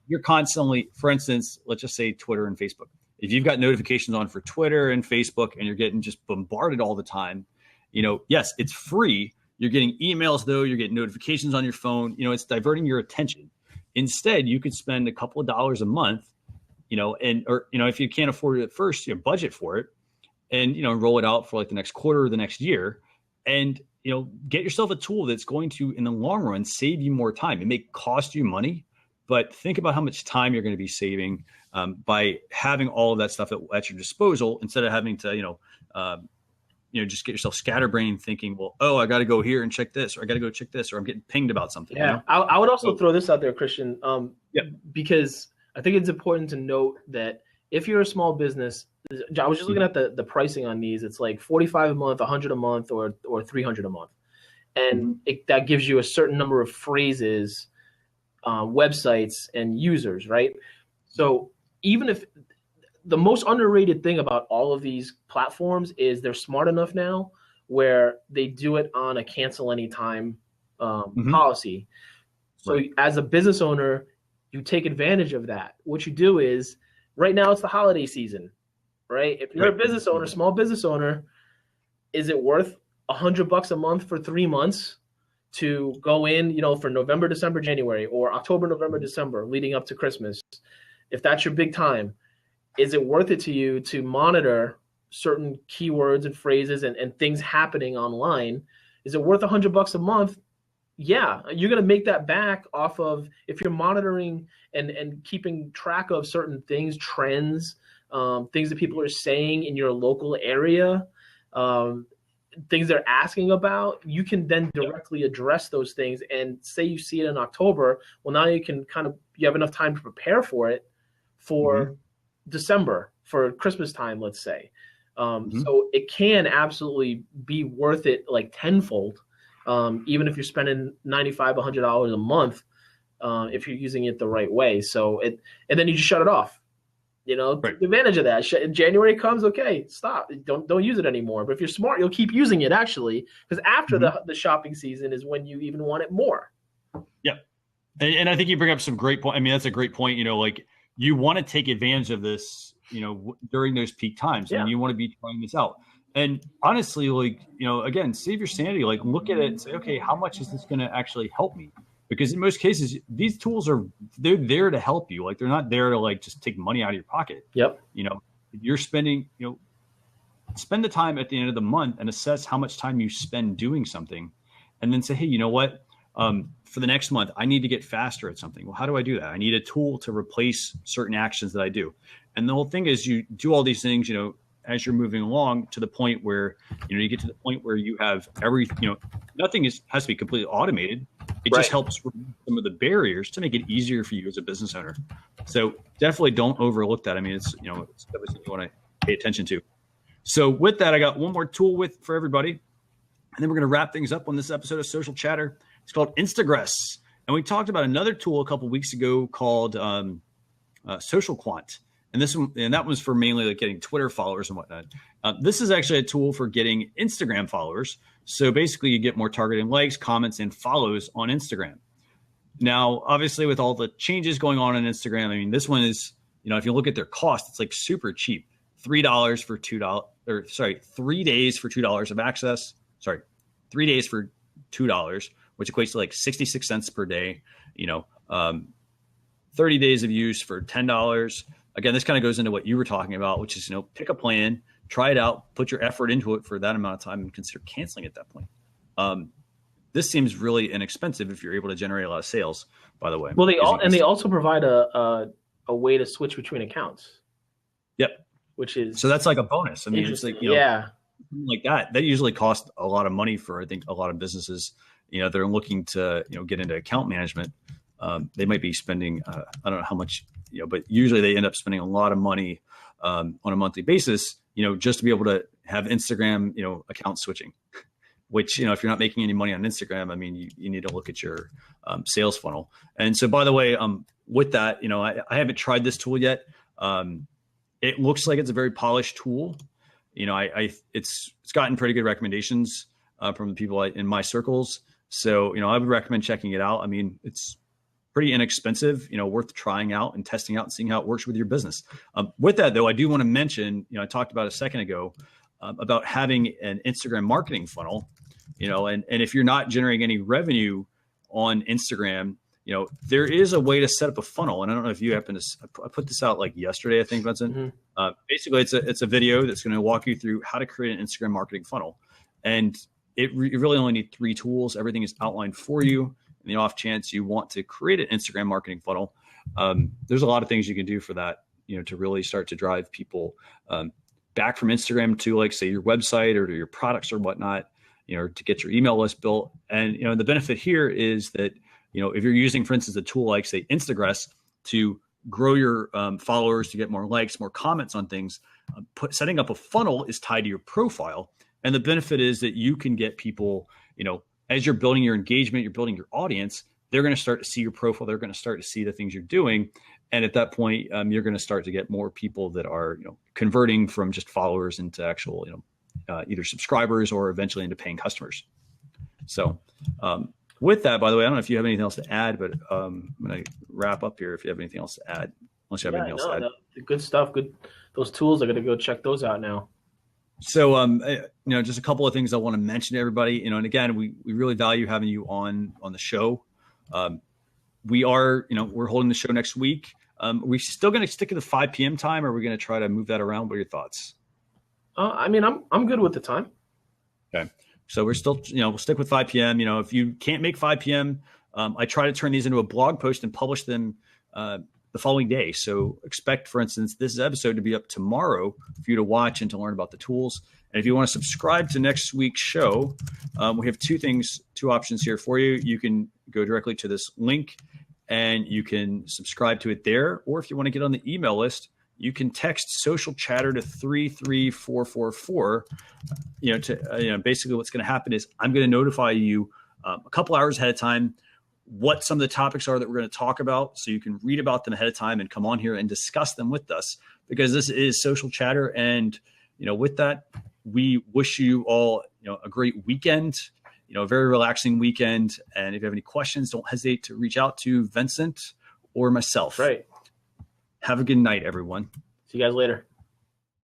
You're constantly, for instance, let's just say Twitter and Facebook. If you've got notifications on for Twitter and Facebook and you're getting just bombarded all the time, yes, it's free. You're getting emails though, you're getting notifications on your phone, it's diverting your attention. Instead, you could spend a couple of dollars a month, or if you can't afford it at first, budget for it and, roll it out for like the next quarter or the next year and, get yourself a tool that's going to, in the long run, save you more time. It may cost you money, but think about how much time you're going to be saving by having all of that stuff at your disposal instead of having to, just get yourself scatterbrained thinking, well, I got to go here and check this, or I got to go check this, or I'm getting pinged about something. Yeah, I would also throw this out there, Christian, because I think it's important to note that if you're a small business, I was just looking at the pricing on these. It's like $45 a month, $100 a month, or $300 a month, and that gives you a certain number of phrases, websites, and users, right? So even if the most underrated thing about all of these platforms is they're smart enough now where they do it on a cancel anytime policy. So as a business owner, you take advantage of that. What you do is, right now it's the holiday season, right? If you're a business owner, small business owner, is it worth $100 a month for 3 months to go in, for November, December, January, or October, November, December, leading up to Christmas? If that's your big time, is it worth it to you to monitor certain keywords and phrases and things happening online? Is it worth $100 a month? Yeah, you're going to make that back off of, if you're monitoring and keeping track of certain things, trends, things that people are saying in your local area, things they're asking about. You can then directly address those things, and say you see it in October. Well, now you can you have enough time to prepare for it for December, for Christmas time, let's say. So it can absolutely be worth it, like tenfold, even if you're spending $95, $100 a month, if you're using it the right way. And then you just shut it off. Take advantage of that. January comes, okay, stop. Don't use it anymore. But if you're smart, you'll keep using it, actually, because after the shopping season is when you even want it more. Yeah, and I think you bring up some great point. I mean, that's a great point. You want to take advantage of this, during those peak times, and you want to be trying this out. And honestly, again, save your sanity. Look at it and say, okay, how much is this going to actually help me? Because in most cases, these tools they're there to help you. They're not there to just take money out of your pocket. Yep. You're spending, spend the time at the end of the month and assess how much time you spend doing something, and then say, hey, you know what? For the next month, I need to get faster at something. Well, how do I do that? I need a tool to replace certain actions that I do. And the whole thing is, you do all these things, as you're moving along to the point where, you get to the point where you have nothing has to be completely automated. It just helps remove some of the barriers to make it easier for you as a business owner. So definitely don't overlook that. I mean, it's something you want to pay attention to. So with that, I got one more tool for everybody, and then we're going to wrap things up on this episode of Social Chatter. It's called Instagress. And we talked about another tool a couple of weeks ago called Social Quant. And that was for mainly getting Twitter followers and whatnot. This is actually a tool for getting Instagram followers. So basically you get more targeted likes, comments, and follows on Instagram. Now, obviously with all the changes going on Instagram, I mean, this one is, if you look at their cost, it's super cheap. $3 for $2, 3 days for $2 of access. 3 days for $2, which equates to 66 cents per day, 30 days of use for $10. Again, this kind of goes into what you were talking about, which is, pick a plan, try it out, put your effort into it for that amount of time, and consider canceling at that point. This seems really inexpensive if you're able to generate a lot of sales, by the way. Well, they also provide a way to switch between accounts. Yep. Which is, so that's like a bonus. I mean, it's like that usually costs a lot of money for, I think, a lot of businesses. They're looking to get into account management. They might be spending I don't know how much, but usually they end up spending a lot of money on a monthly basis, just to be able to have Instagram, account switching, which, if you're not making any money on Instagram, I mean, you need to look at your sales funnel. And so, by the way, with that, I haven't tried this tool yet. It looks like it's a very polished tool. you know, it's gotten pretty good recommendations from the people in my circles. So, you know, I would recommend checking it out. I mean, it's pretty inexpensive, you know, worth trying out and testing out and seeing how it works with your business. With that though, I do want to mention, you know, I talked about a second ago about having an Instagram marketing funnel, you know, and if you're not generating any revenue on Instagram, you know, there is a way to set up a funnel. And I don't know if you happen to, I put this out like yesterday, I think, Vincent. Mm-hmm. Basically, it's a video that's going to walk you through how to create an Instagram marketing funnel. And you really only need 3 tools. Everything is outlined for you. In the off chance you want to create an Instagram marketing funnel, there's a lot of things you can do for that, you know, to really start to drive people back from Instagram to, like, say, your website or to your products or whatnot, you know, to get your email list built. And, you know, the benefit here is that, you know, if you're using, for instance, a tool like, say, Instagress to grow your followers, to get more likes, more comments on things, setting up a funnel is tied to your profile. And the benefit is that you can get people, you know, as you're building your engagement, you're building your audience, they're going to start to see your profile. They're going to start to see the things you're doing. And at that point, you're going to start to get more people that are, you know, converting from just followers into actual, you know, either subscribers or eventually into paying customers. So with that, by the way, I don't know if you have anything else to add, but I'm going to wrap up here if you have anything else to add, unless you have anything else to add. No, good stuff. Good. Those tools, I got to go check those out now. So, you know, just a couple of things I want to mention to everybody, you know, and again, we really value having you on the show. We are, you know, we're holding the show next week. We're still going to stick to the 5 p.m. time, or are we going to try to move that around? What are your thoughts? I mean, I'm good with the time. Okay. So we're still, you know, we'll stick with 5 p.m. You know, if you can't make 5 p.m., I try to turn these into a blog post and publish them the following day. So expect, for instance, this episode to be up tomorrow for you to watch and to learn about the tools. And if you want to subscribe to next week's show, we have 2 options here for you. You can go directly to this link and you can subscribe to it there. Or if you want to get on the email list, you can text Social Chatter to 33444. You know, basically what's going to happen is I'm going to notify you a couple hours ahead of time what some of the topics are that we're going to talk about, so you can read about them ahead of time and come on here and discuss them with us, because this is Social Chatter. And, you know, with that, we wish you all, you know, a great weekend, you know, a very relaxing weekend. And if you have any questions, don't hesitate to reach out to Vincent or myself. Right. Have a good night, everyone. See you guys later.